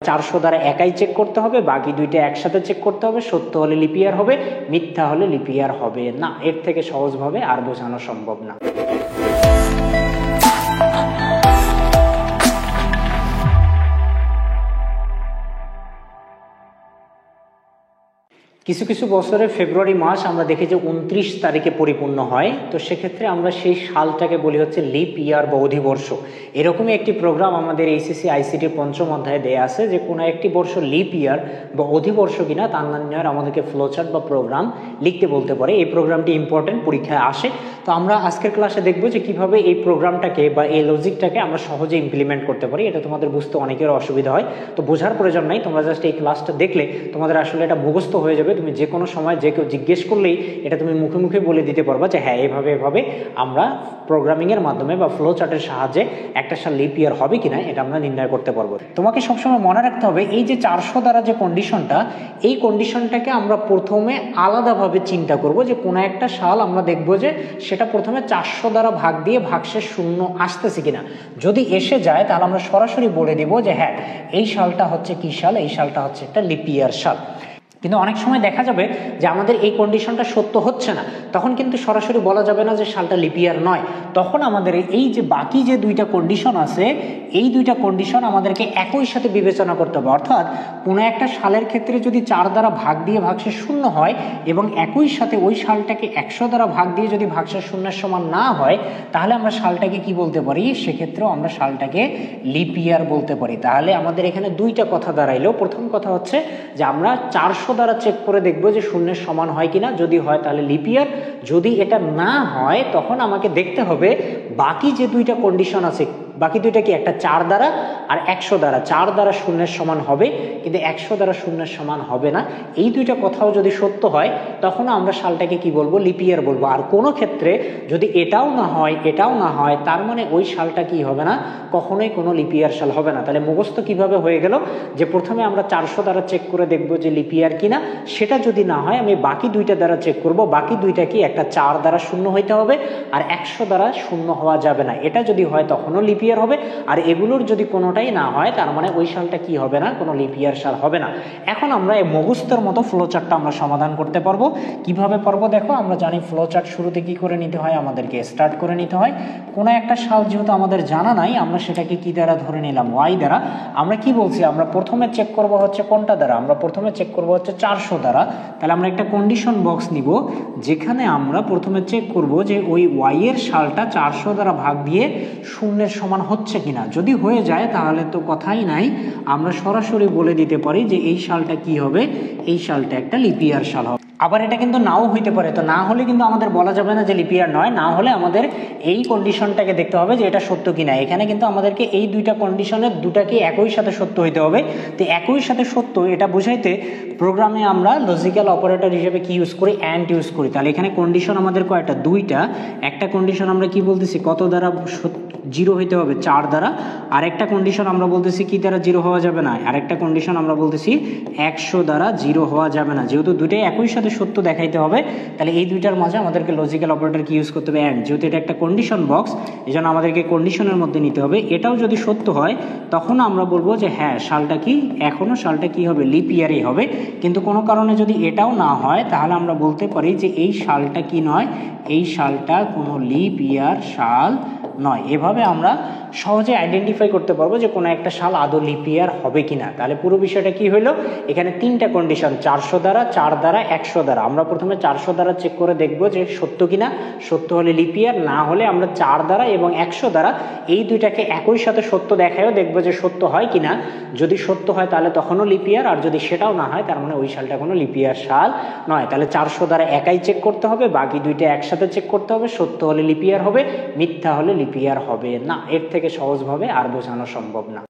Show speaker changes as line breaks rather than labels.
400 দ্বারা একাই চেক করতে হবে, বাকি দুইটা একসাথে চেক করতে হবে। সত্য হলে লিপ ইয়ার হবে, মিথ্যা হলে লিপ ইয়ার হবে না। এর থেকে সহজভাবে আর বোঝানো সম্ভব না। কিছু কিছু বছরে ফেব্রুয়ারি মাস আমরা দেখি যে 29 তারিখে পরিপূর্ণ হয়, তো সেক্ষেত্রে আমরা সেই সালটাকে বলি হচ্ছে লিপ ইয়ার বা অধিবর্ষ। এরকমই একটি প্রোগ্রাম আমাদের এইচএসসি আইসিটি পঞ্চম অধ্যায়ে দেয়া আছে যে কোনো একটি বর্ষ লিপ ইয়ার বা অধিবর্ষ কিনা তার নির্ণয়ের আমাদেরকে ফ্লোচার্ট বা প্রোগ্রাম লিখতে বলতে পারে। এই প্রোগ্রামটি ইম্পর্টেন্ট, পরীক্ষায় আসে। তো আমরা আজকের ক্লাসে দেখব যে কিভাবে এই প্রোগ্রামটাকে বা এই লজিকটাকে আমরা সহজে ইমপ্লিমেন্ট করতে পারি। এটা তোমাদের বুঝতে অনেকের অসুবিধা হয়, তো বোঝার প্রয়োজন নাই, তোমরা জাস্ট এই ক্লাসটা দেখলে তোমাদের আসলে এটা মুখস্থ হয়ে যাবে। তুমি যে কোনো সময় যে কেউ জিজ্ঞেস করলেই এটা তুমি মুখে মুখে বলে দিতে পারবা যে হ্যাঁ এভাবে এভাবে আমরা প্রোগ্রামিংয়ের মাধ্যমে বা ফ্লো চার্টের সাহায্যে একটা সাল লিপ ইয়ার হবে কিনা এটা আমরা নির্ণয় করতে পারবো। তোমাকে সবসময় মনে রাখতে হবে এই যে 400 দ্বারা যে কন্ডিশনটা, এই কন্ডিশনটাকে আমরা প্রথমে আলাদাভাবে চিন্তা করব যে কোনো একটা সাল আমরা দেখব যে সেটা প্রথমে 400 দ্বারা ভাগ দিয়ে ভাগশেষ শূন্য আসতেছে কিনা। যদি এসে যায় তাহলে আমরা সরাসরি বলে দিব যে হ্যাঁ এই সালটা হচ্ছে কি সাল, এই সালটা হচ্ছে একটা লিপ ইয়ার সাল। কিন্তু অনেক সময় দেখা যাবে যে আমাদের এই কন্ডিশনটা সত্য হচ্ছে না, তখন কিন্তু সরাসরি বলা যাবে না যে সালটা লিপ ইয়ার নয়। তখন আমাদের এই যে বাকি যে দুইটা কন্ডিশন আছে, এই দুইটা কন্ডিশন আমাদেরকে একই সাথে বিবেচনা করতে হবে। অর্থাৎ কোনো একটা সালের ক্ষেত্রে যদি 4 দ্বারা ভাগ দিয়ে ভাগশেষ শূন্য হয় এবং একই সাথে ওই সালটাকে 100 দ্বারা ভাগ দিয়ে যদি ভাগশেষ শূন্যের সমান না হয়, তাহলে আমরা সালটাকে কি বলতে পারি? সেক্ষেত্রেও আমরা সালটাকে লিপ ইয়ার বলতে পারি। তাহলে আমাদের এখানে দুইটা কথা দাঁড়াইলো। প্রথম কথা হচ্ছে যে আমরা 400 দ্বারা চেক করে দেখবো যে শূন্যের সমান হয় কিনা, যদি হয় তাহলে লিপ ইয়ার, যদি এটা না হয় তখন আমাকে দেখতে হবে বাকি যে দুইটা কন্ডিশন আছে, বাকি দুইটা কি একটা 4 দ্বারা আর 100 দ্বারা। 4 দ্বারা শূন্যের সমান হবে কিন্তু 100 দ্বারা শূন্যের সমান হবে না। এই দুইটা কথাও যদি সত্য হয় তখন আমরা সালটাকে কি বলবো? লিপ ইয়ার বলবো। আর কোনো ক্ষেত্রে যদি এটাও না হয় এটাও না হয়, তার মানে ওই সালটা কি হবে না, কখনোই কোনো লিপ ইয়ার সাল হবে না। তাহলে মুখস্থ কিভাবে হয়ে গেল যে প্রথমে আমরা 400 দ্বারা চেক করে দেখবো যে লিপ ইয়ার কিনা, সেটা যদি না হয় আমি বাকি দুইটা দ্বারা চেক করব। বাকি দুইটা কি একটা 4 দ্বারা শূন্য হইতে হবে আর 100 দ্বারা শূন্য হওয়া যাবে না। এটা যদি হয় তখনও লিপ ইয়ার হবে, আর এগুলোর যদি কোনোটাই না হয় তার মানে ওই সালটা কি হবে না, কোনো লিপ ইয়ার সাল হবে না। এখন আমরা এই মুখস্থের মতো ফ্লোচার্টটা আমরা সমাধান করতে পারবো। কিভাবে পারবো দেখো, আমরা জানি ফ্লোচার্ট শুরুতে কি করে নিতে হয়, আমাদেরকে স্টার্ট করে নিতে হয়। কোনো একটা সাল যেহেতু আমাদের জানা নাই, আমরা সেটাকে কি দ্বারা ধরে নিলাম? ওয়াই দ্বারা। আমরা কি বলছি, আমরা প্রথমে চেক করব হচ্ছে কোনটা দ্বারা? আমরা প্রথমে চেক করব হচ্ছে 400 দ্বারা। তাহলে আমরা একটা কন্ডিশন বক্স নিব যেখানে আমরা প্রথমে চেক করব যে ওই ওয়াই এর সালটা 400 দ্বারা ভাগ দিয়ে শূন্যের সমান হচ্ছে কিনা। যদি হয়ে যায় তাহলে তো কথাই নাই, আমরা সরাসরি বলে দিতে পারি যে এই সালটা কি হবে, এই সালটা একটা লিপ ইয়ার সাল হবে। আবার এটা কিন্তু নাও হইতে পারে, তো না হলে কিন্তু আমাদের বলা যাবে না যে লিপ ইয়ার নয়। না হলে আমাদের এই কন্ডিশনটাকে দেখতে হবে যে এটা সত্য কিনা। এখানে কিন্তু আমাদেরকে এই দুইটা কন্ডিশনের দুটাকে একই সাথে সত্য হইতে হবে। তো একই সাথে সত্য এটা বুঝাইতে প্রোগ্রামে আমরা লজিক্যাল অপারেটর হিসেবে কি ইউজ করি? অ্যান্ড ইউজ করি। তাহলে এখানে কন্ডিশন আমাদের কয়টা? দুইটা। একটা কন্ডিশন আমরা কি বলতেছি, কত দ্বারা জিরো হইতে হবে? 4 দ্বারা। আর একটা কন্ডিশন আমরা বলতেছি কি দ্বারা জিরো হওয়া যাবে না, আর একটা কন্ডিশন আমরা বলতেছি 100 দ্বারা জিরো হওয়া যাবে না। যেহেতু দুইটাই একই সাথে সত্য দেখাইতে হবে, তাহলে এই দুইটার মাঝে আমাদেরকে লজিক্যাল অপারেটর কি ইউজ করতে হবে? অ্যান্ড। যেহেতু এটা একটা কন্ডিশন বক্স, এই জন্য আমাদেরকে কন্ডিশনের মধ্যে নিতে হবে। এটাও যদি সত্য হয় তখন আমরা বলবো যে হ্যাঁ সালটা কি, এখনো সালটা কি হবে? লিপ ইয়ারই হবে। কিন্তু কোনো কারণে যদি এটাও না হয় তাহলে আমরা বলতে পারি যে এই সালটা কি নয়, এই সালটা কোনো লিপ ইয়ার সাল নয়। এভাবে আমরা সহজে আইডেন্টিফাই করতে পারবো যে কোনো একটা সাল আদৌ লিপ ইয়ার হবে কিনা। তাহলে পুরো বিষয়টা কি হলো, এখানে তিনটা কন্ডিশন, 400 দ্বারা, 4 দ্বারা, 100 দ্বারা। আমরা প্রথমে 400 দ্বারা চেক করে দেখবো যে সত্য কিনা। সত্য হলে লিপ ইয়ার, না হলে আমরা 4 দ্বারা এবং 100 দ্বারা এই দুইটাকে একই সাথে সত্য দেখায়ও দেখবো যে সত্য হয় কিনা। যদি সত্য হয় তাহলে তখনও লিপ ইয়ার, আর যদি সেটাও না হয় তার মানে ওই সালটা কোনো লিপ ইয়ার সাল নয়। তাহলে 400 দ্বারা একাই চেক করতে হবে, বাকি দুইটা একসাথে চেক করতে হবে। সত্য হলে লিপ ইয়ার হবে, মিথ্যা হলে লিপ ইয়ার হবে না। এর থেকে সহজভাবে আর বোঝানো সম্ভব না।